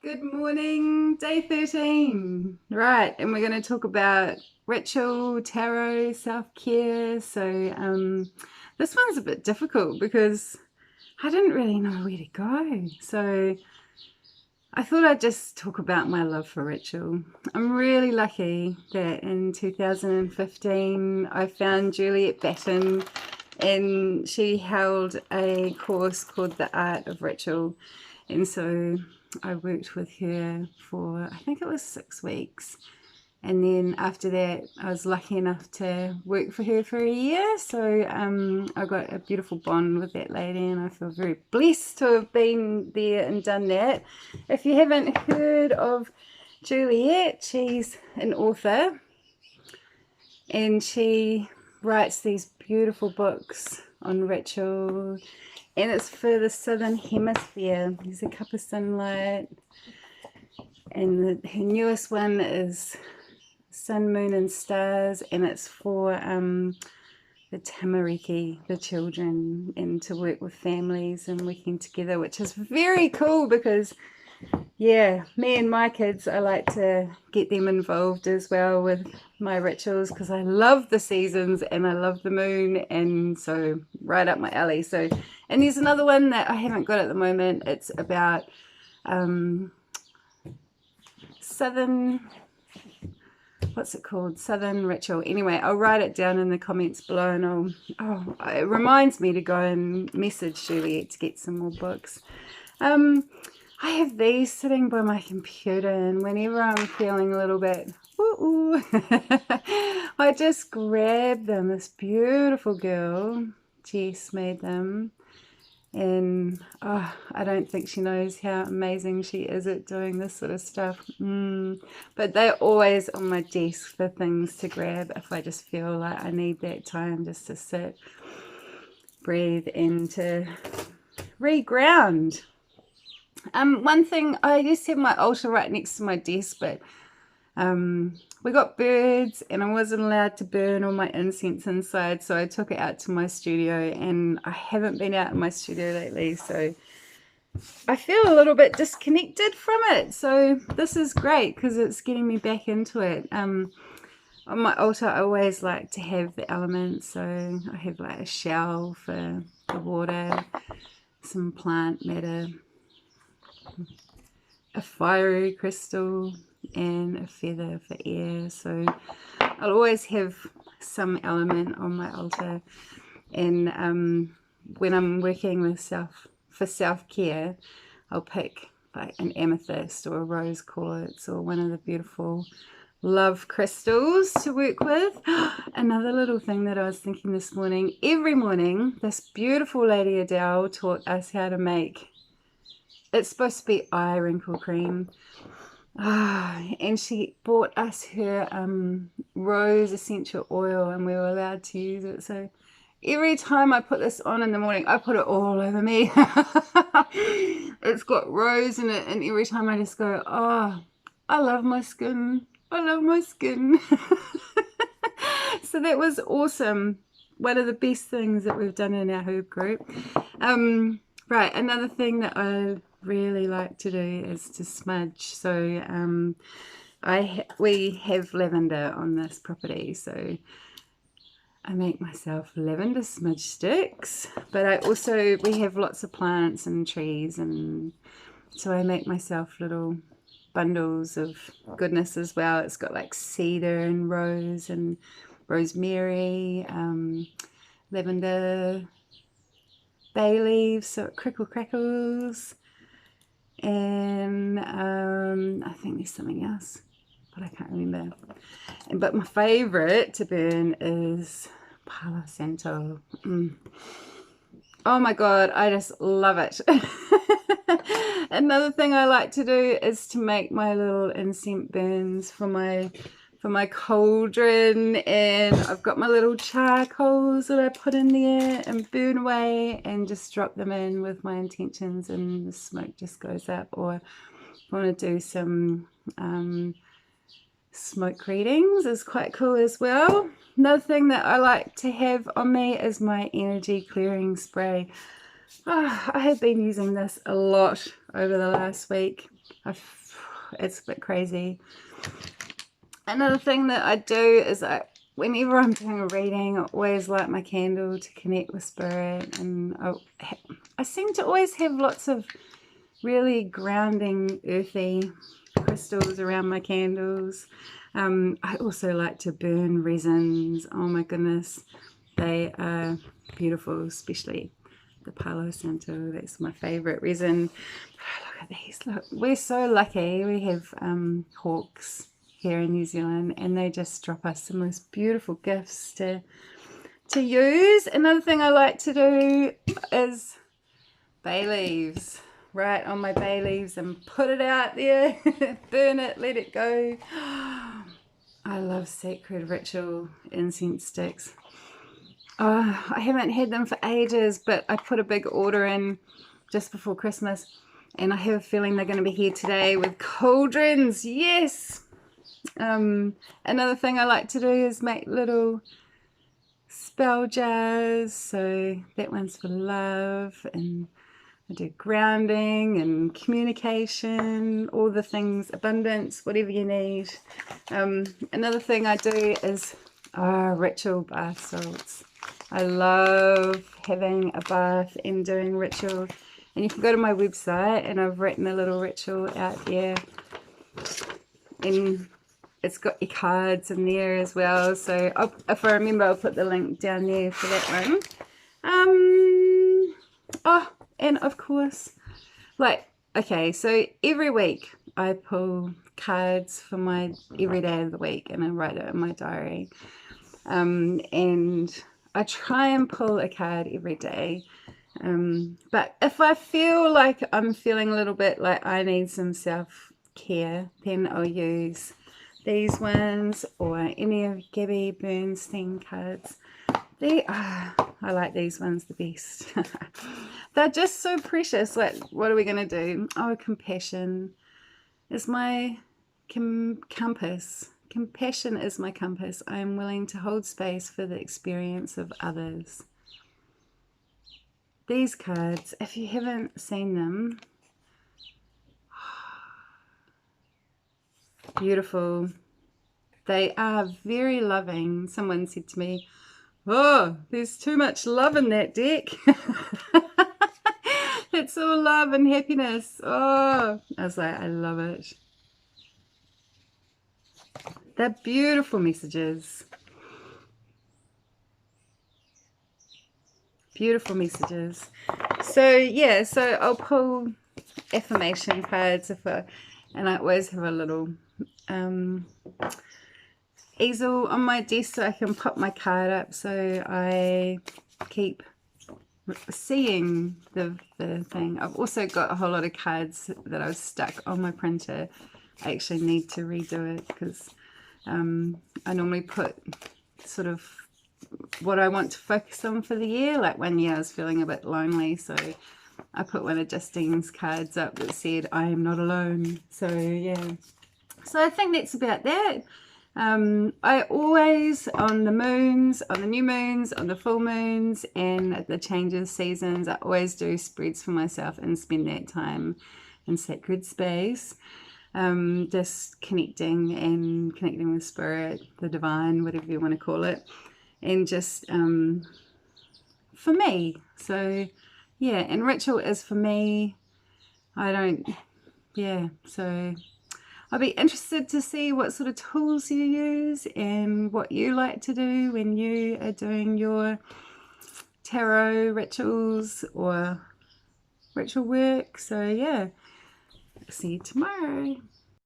Good morning, day 13. Right, and we're going to talk about ritual, tarot, self-care. This one's a bit difficult because I didn't really know where to go. So I thought I'd just talk about my love for ritual. I'm really lucky that in 2015 I found Juliet Batten and she held a course called The Art of Ritual. And so I worked with her for, I think it was 6 weeks. And then after that, I was lucky enough to work for her for a year. So I got a beautiful bond with that lady, and I feel very blessed to have been there and done that. If you haven't heard of Juliet, she's an author, and she writes these beautiful books on ritual, and it's for the southern hemisphere. There's a cup of sunlight, and her newest one is Sun, Moon and Stars, and it's for the tamariki, the children, and to work with families and working together, which is very cool because yeah, me and my kids, I like to get them involved as well with my rituals because I love the seasons and I love the moon, and so right up my alley. So, and there's another one that I haven't got at the moment. It's about southern, what's it called? Southern ritual. Anyway, I'll write it down in the comments below, and it reminds me to go and message Juliet to get some more books. I have these sitting by my computer, and whenever I'm feeling a little bit ooh, I just grab them. This beautiful girl, Jess, made them, and I don't think she knows how amazing she is at doing this sort of stuff. But they're always on my desk for things to grab if I just feel like I need that time just to sit, breathe, and to reground. One thing, I used to have my altar right next to my desk, but we got birds and I wasn't allowed to burn all my incense inside, so I took it out to my studio, and I haven't been out in my studio lately, so I feel a little bit disconnected from it. So this is great because it's getting me back into it. On my altar, I always like to have the elements, so I have like a shell for the water, some plant matter, a fiery crystal, and a feather for air. So I'll always have some element on my altar. And when I'm working with self-care, I'll pick like an amethyst or a rose quartz or one of the beautiful love crystals to work with. Another little thing that I was thinking this morning, every morning this beautiful lady Adele taught us how to make, it's supposed to be eye wrinkle cream. And she bought us her rose essential oil, and we were allowed to use it. So every time I put this on in the morning, I put it all over me. It's got rose in it, and every time I just go, oh, I love my skin. I love my skin. So that was awesome. One of the best things that we've done in our herb group. Right, another thing that I really like to do is to smudge. So we have lavender on this property, so I make myself lavender smudge sticks, but we have lots of plants and trees, and so I make myself little bundles of goodness as well. It's got like cedar and rose and rosemary, lavender, bay leaves, so it crackles, and I think there's something else, but I can't remember. But my favorite to burn is Palo Santo. Oh my god, I just love it. Another thing I like to do is to make my little incense burns for my cauldron, and I've got my little charcoals that I put in there and burn away and just drop them in with my intentions, and the smoke just goes up. Or if I want to do some smoke readings, is quite cool as well. Another thing that I like to have on me is my energy clearing spray. I have been using this a lot over the last week. It's a bit crazy. Another thing that I do is whenever I'm doing a reading, I always light my candle to connect with spirit, and I seem to always have lots of really grounding, earthy crystals around my candles. I also like to burn resins. Oh my goodness, they are beautiful, especially the Palo Santo. That's my favorite resin. Look at these. Look, we're so lucky. We have hawks here in New Zealand, and they just drop us the most beautiful gifts to use. Another thing I like to do is bay leaves. Right on my bay leaves and put it out there. Burn it, let it go. I love Sacred Ritual incense sticks. Oh, I haven't had them for ages, but I put a big order in just before Christmas, and I have a feeling they're going to be here today with cauldrons. Yes. Another thing I like to do is make little spell jars. So that one's for love, and I do grounding and communication, all the things, abundance, whatever you need. Another thing I do is ritual bath salts. I love having a bath and doing ritual. And you can go to my website, and I've written a little ritual out there. And it's got your cards in there as well. So if I remember, I'll put the link down there for that one. Oh, and of course, okay, so every week I pull cards for my every day of the week, and I write it in my diary. And I try and pull a card every day. But if I feel like I'm feeling a little bit like I need some self-care, then I'll use these ones or any of Gabby Bernstein cards. I like these ones the best. They're just so precious. Like, what are we going to do? Oh, compassion is my compass. Compassion is my compass. I am willing to hold space for the experience of others. These cards, if you haven't seen them, beautiful. They are very loving. Someone said to me, oh, there's too much love in that deck. It's all love and happiness. Oh, I was like, I love it. They're beautiful messages. Beautiful messages. So yeah, so I'll pull affirmation cards and I always have a little easel on my desk so I can pop my card up, so I keep seeing the thing. I've also got a whole lot of cards that I've stuck on my printer. I actually need to redo it because I normally put sort of what I want to focus on for the year. Like one year I was feeling a bit lonely, so I put one of Justine's cards up that said I am not alone. So yeah, so I think that's about that. I always, on the moons, on the new moons, on the full moons, and at the changes seasons, I always do spreads for myself and spend that time in sacred space, just connecting with spirit, the divine, whatever you want to call it, and just for me. So yeah, and ritual is for me. So I'll be interested to see what sort of tools you use and what you like to do when you are doing your tarot rituals or ritual work. So yeah, see you tomorrow.